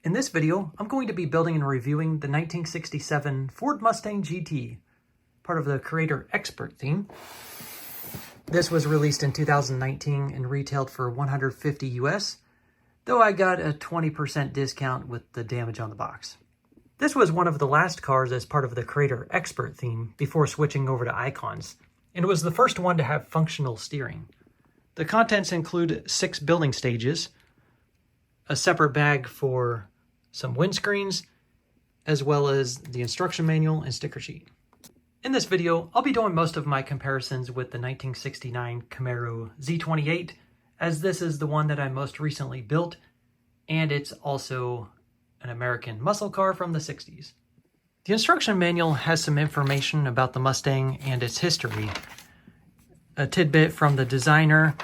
In this video, I'm going to be building and reviewing the 1967 Ford Mustang GT, part of the Creator Expert theme. This was released in 2019 and retailed for $150 US, though I got a 20% discount with the damage on the box. This was one of the last cars as part of the Creator Expert theme before switching over to icons, and it was the first one to have functional steering. The contents include 6 building stages, a separate bag for some windscreens, as well as the instruction manual and sticker sheet. In this video, I'll be doing most of my comparisons with the 1969 Camaro Z28, as this is the one that I most recently built, and it's also an American muscle car from the 60s. The instruction manual has some information about the Mustang and its history, a tidbit from the designer,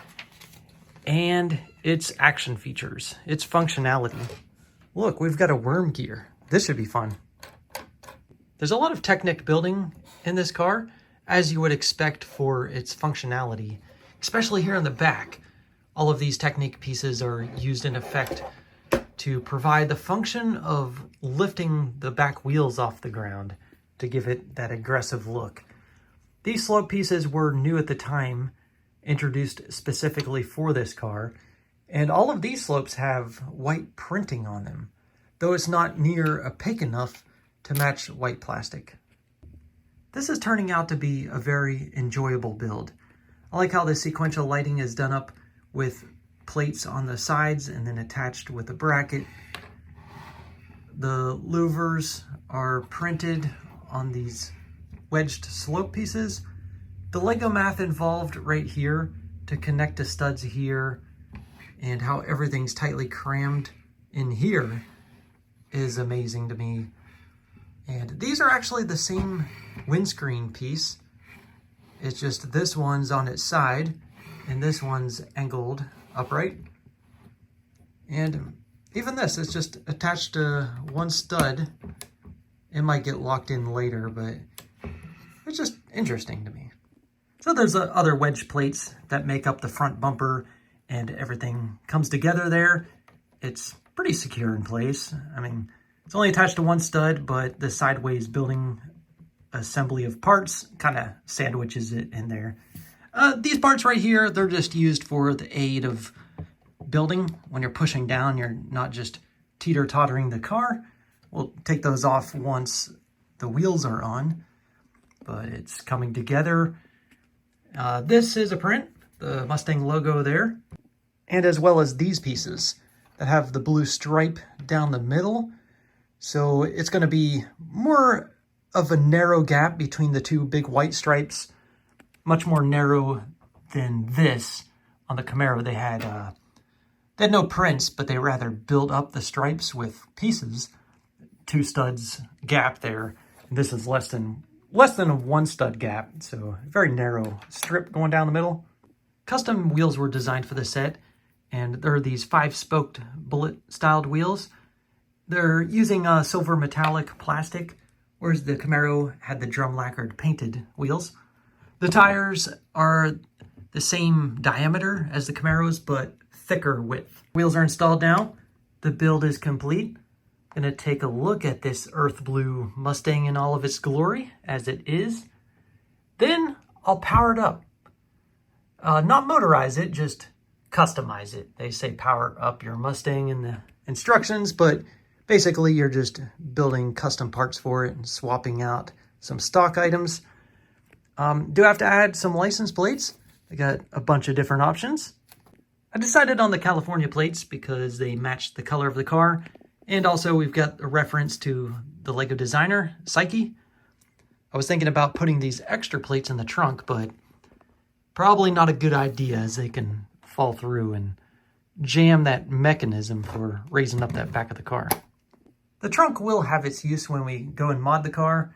and its action features, its functionality. Look, we've got a worm gear. This should be fun. There's a lot of Technic building in this car, as you would expect for its functionality, especially here in the back. All of these Technic pieces are used in effect to provide the function of lifting the back wheels off the ground to give it that aggressive look. These slope pieces were new at the time, introduced specifically for this car, and all of these slopes have white printing on them, though it's not near opaque enough to match white plastic. This is turning out to be a very enjoyable build. I like how the sequential lighting is done up with plates on the sides and then attached with a bracket. The louvers are printed on these wedged slope pieces. The Lego math involved right here to connect the studs here and how everything's tightly crammed in here is amazing to me. And these are actually the same windscreen piece. It's just this one's on its side and this one's angled upright. And even this, it's just attached to one stud. It might get locked in later, but it's just interesting to me. So there's other wedge plates that make up the front bumper, and everything comes together there. It's pretty secure in place. I mean, it's only attached to one stud, but the sideways building assembly of parts kind of sandwiches it in there. These parts right here, they're just used for the aid of building. When you're pushing down, you're not just teeter-tottering the car. We'll take those off once the wheels are on, but it's coming together. This is a print, the Mustang logo there, and as well as these pieces that have the blue stripe down the middle. So it's going to be more of a narrow gap between the two big white stripes, much more narrow than this. On the Camaro, they had no prints, but they rather built up the stripes with pieces. 2 studs gap there. And this is less than a 1 stud gap, so very narrow strip going down the middle. Custom wheels were designed for the set, and there are these 5-spoked bullet-styled wheels. They're using silver metallic plastic, whereas the Camaro had the drum lacquered painted wheels. The tires are the same diameter as the Camaro's, but thicker width. Wheels are installed now. The build is complete. I'm gonna take a look at this earth blue Mustang in all of its glory, as it is. Then I'll power it up. Not motorize it, just customize it. They say power up your Mustang in the instructions, but basically you're just building custom parts for it and swapping out some stock items. Do I have to add some license plates? I got a bunch of different options. I decided on the California plates because they match the color of the car. And also we've got a reference to the Lego designer, Psyche. I was thinking about putting these extra plates in the trunk, but probably not a good idea as they can fall through and jam that mechanism for raising up that back of the car. The trunk will have its use when we go and mod the car.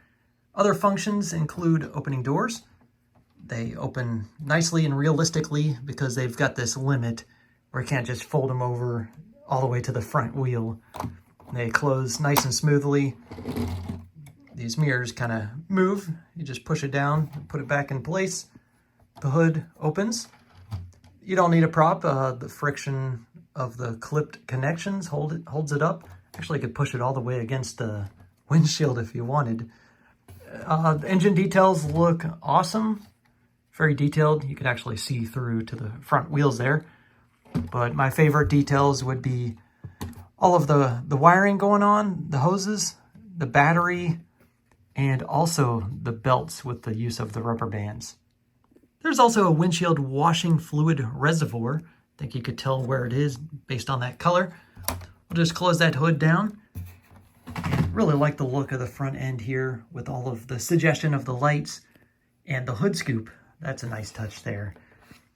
Other functions include opening doors. They open nicely and realistically because they've got this limit where you can't just fold them over all the way to the front wheel. They close nice and smoothly. These mirrors kind of move. You just push it down, put it back in place. The hood opens. You don't need a prop. The friction of the clipped connections holds it up. Actually, I could push it all the way against the windshield if you wanted. The engine details look awesome. Very detailed. You could actually see through to the front wheels there. But my favorite details would be all of the wiring going on, the hoses, the battery, and also the belts with the use of the rubber bands. There's also a windshield washing fluid reservoir. I think you could tell where it is based on that color. We'll just close that hood down. Really like the look of the front end here with all of the suggestion of the lights and the hood scoop. That's a nice touch there.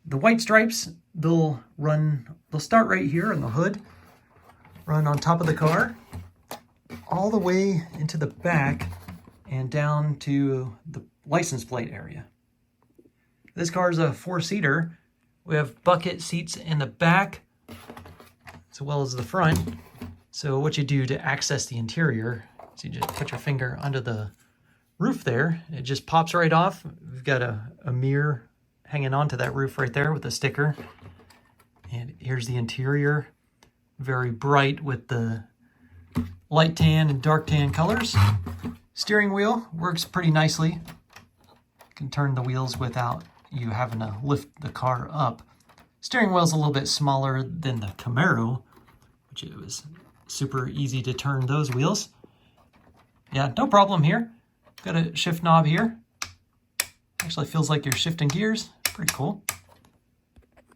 The white stripes, they'll start right here in the hood, run on top of the car, all the way into the back and down to the license plate area. This car is a 4-seater. We have bucket seats in the back as well as the front. So what you do to access the interior is you just put your finger under the roof there. It just pops right off. We've got a mirror hanging onto that roof right there with a sticker. And here's the interior. Very bright with the light tan and dark tan colors. Steering wheel works pretty nicely. You can turn the wheels without you having to lift the car up. Steering wheel's a little bit smaller than the Camaro, which it was super easy to turn those wheels. Yeah, no problem here. Got a shift knob here. Actually feels like you're shifting gears. Pretty cool.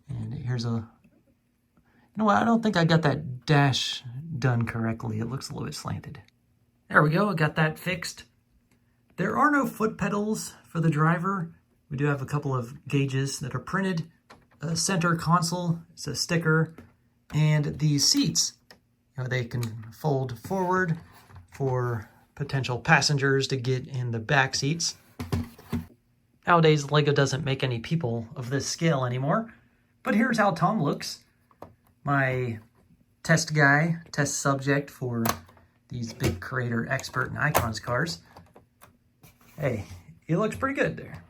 And here's you know what, I don't think I got that dash done correctly. It looks a little bit slanted. There we go, I got that fixed. There are no foot pedals for the driver. We do have a couple of gauges that are printed. A center console, it's a sticker. And these seats, you know, they can fold forward for potential passengers to get in the back seats. Nowadays, LEGO doesn't make any people of this scale anymore. But here's how Tom looks. My test subject for these big Creator Expert and Icons cars. Hey, he looks pretty good there.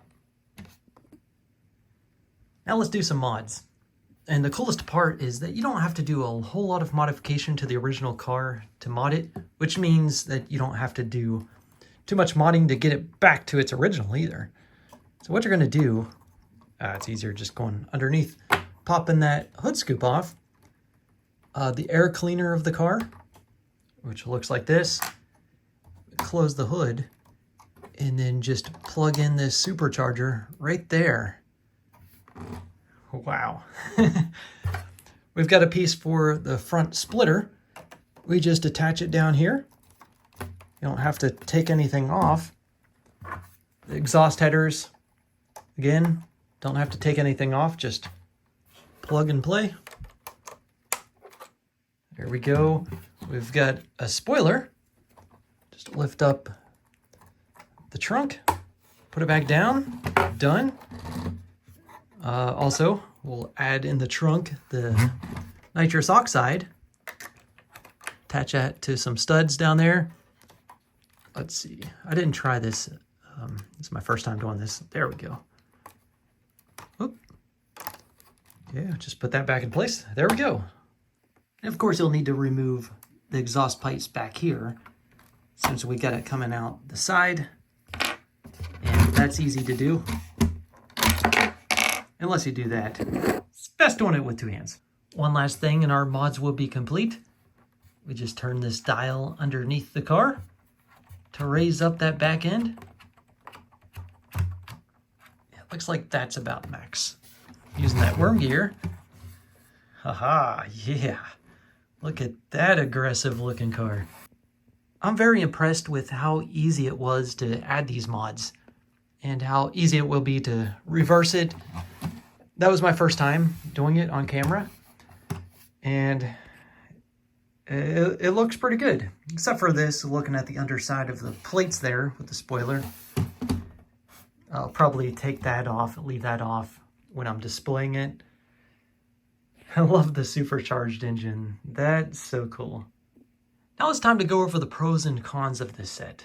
Now let's do some mods. And the coolest part is that you don't have to do a whole lot of modification to the original car to mod it, which means that you don't have to do too much modding to get it back to its original either. So what you're going to do, it's easier just going underneath, popping that hood scoop off, the air cleaner of the car, which looks like this, close the hood, and then just plug in this supercharger right there. Wow. We've got a piece for the front splitter. We just attach it down here. You don't have to take anything off. The exhaust headers, again, don't have to take anything off, just plug and play. There we go. We've got a spoiler. Just lift up the trunk, put it back down, done. Also, we'll add in the trunk the nitrous oxide. Attach that to some studs down there. Let's see. I didn't try this. This is my first time doing this. There we go. Oop. Yeah, just put that back in place. There we go. And of course, you'll need to remove the exhaust pipes back here since we got it coming out the side. And that's easy to do. Unless you do that, it's best doing it with 2 hands. One last thing and our mods will be complete. We just turn this dial underneath the car to raise up that back end. It looks like that's about max. Using that worm gear. Haha, yeah. Look at that aggressive looking car. I'm very impressed with how easy it was to add these mods and how easy it will be to reverse it. That was my first time doing it on camera, and it looks pretty good, except for this, looking at the underside of the plates there with the spoiler. I'll probably take that off, leave that off when I'm displaying it. I love the supercharged engine. That's so cool. Now it's time to go over the pros and cons of this set.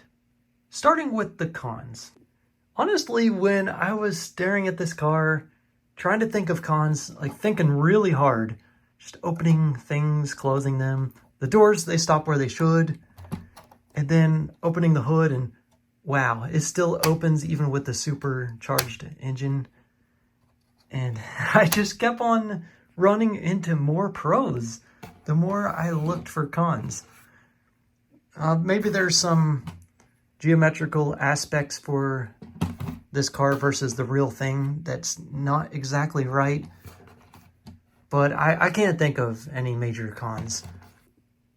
Starting with the cons. Honestly, when I was staring at this car, trying to think of cons, like thinking really hard, Just opening things, closing them. The doors, they stop where they should. And then opening the hood, and wow, it still opens even with the supercharged engine. And I just kept on running into more pros the more I looked for cons. Maybe there's some geometrical aspects for this car versus the real thing that's not exactly right, but I can't think of any major cons.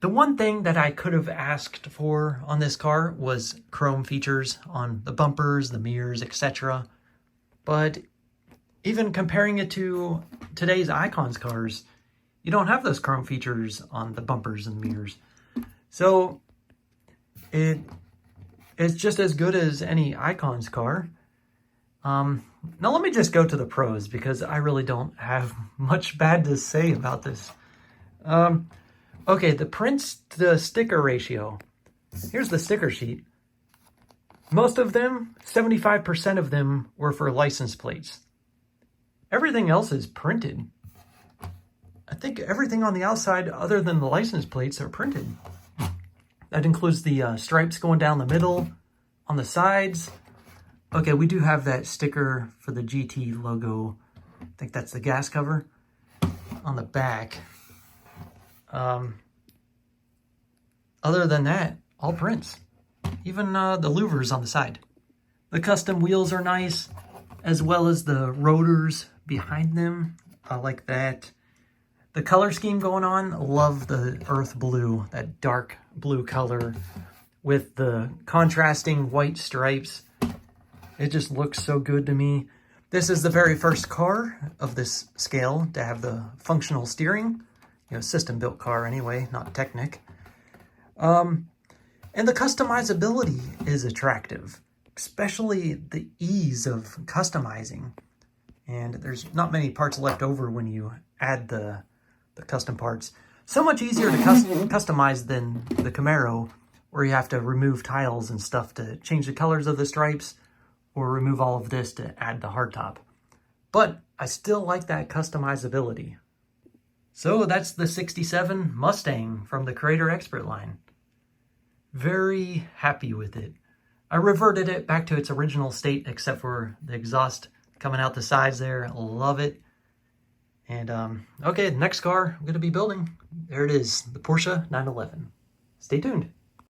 The one thing that I could have asked for on this car was chrome features on the bumpers, the mirrors, etc. But even comparing it to today's Icons cars, you don't have those chrome features on the bumpers and mirrors. So it's just as good as any Icons car. Now let me just go to the pros, because I really don't have much bad to say about this. Okay, the prints to sticker ratio. Here's the sticker sheet. Most of them, 75% of them, were for license plates. Everything else is printed. I think everything on the outside other than the license plates are printed. That includes the stripes going down the middle, on the sides. Okay, we do have that sticker for the GT logo. I think that's the gas cover on the back. Other than that, all prints. Even the louvers on the side. The custom wheels are nice, as well as the rotors behind them. I like that. The color scheme going on, love the earth blue, that dark blue color with the contrasting white stripes. It just looks so good to me. This is the very first car of this scale to have the functional steering. You know, system-built car anyway, not Technic. And the customizability is attractive, especially the ease of customizing. And there's not many parts left over when you add the custom parts. So much easier to customize than the Camaro, where you have to remove tiles and stuff to change the colors of the stripes, or remove all of this to add the hardtop. But I still like that customizability. So that's the 67 Mustang from the Creator Expert line. Very happy with it. I reverted it back to its original state, except for the exhaust coming out the sides there. Love it. And okay, next car I'm going to be building, there it is, the Porsche 911. Stay tuned.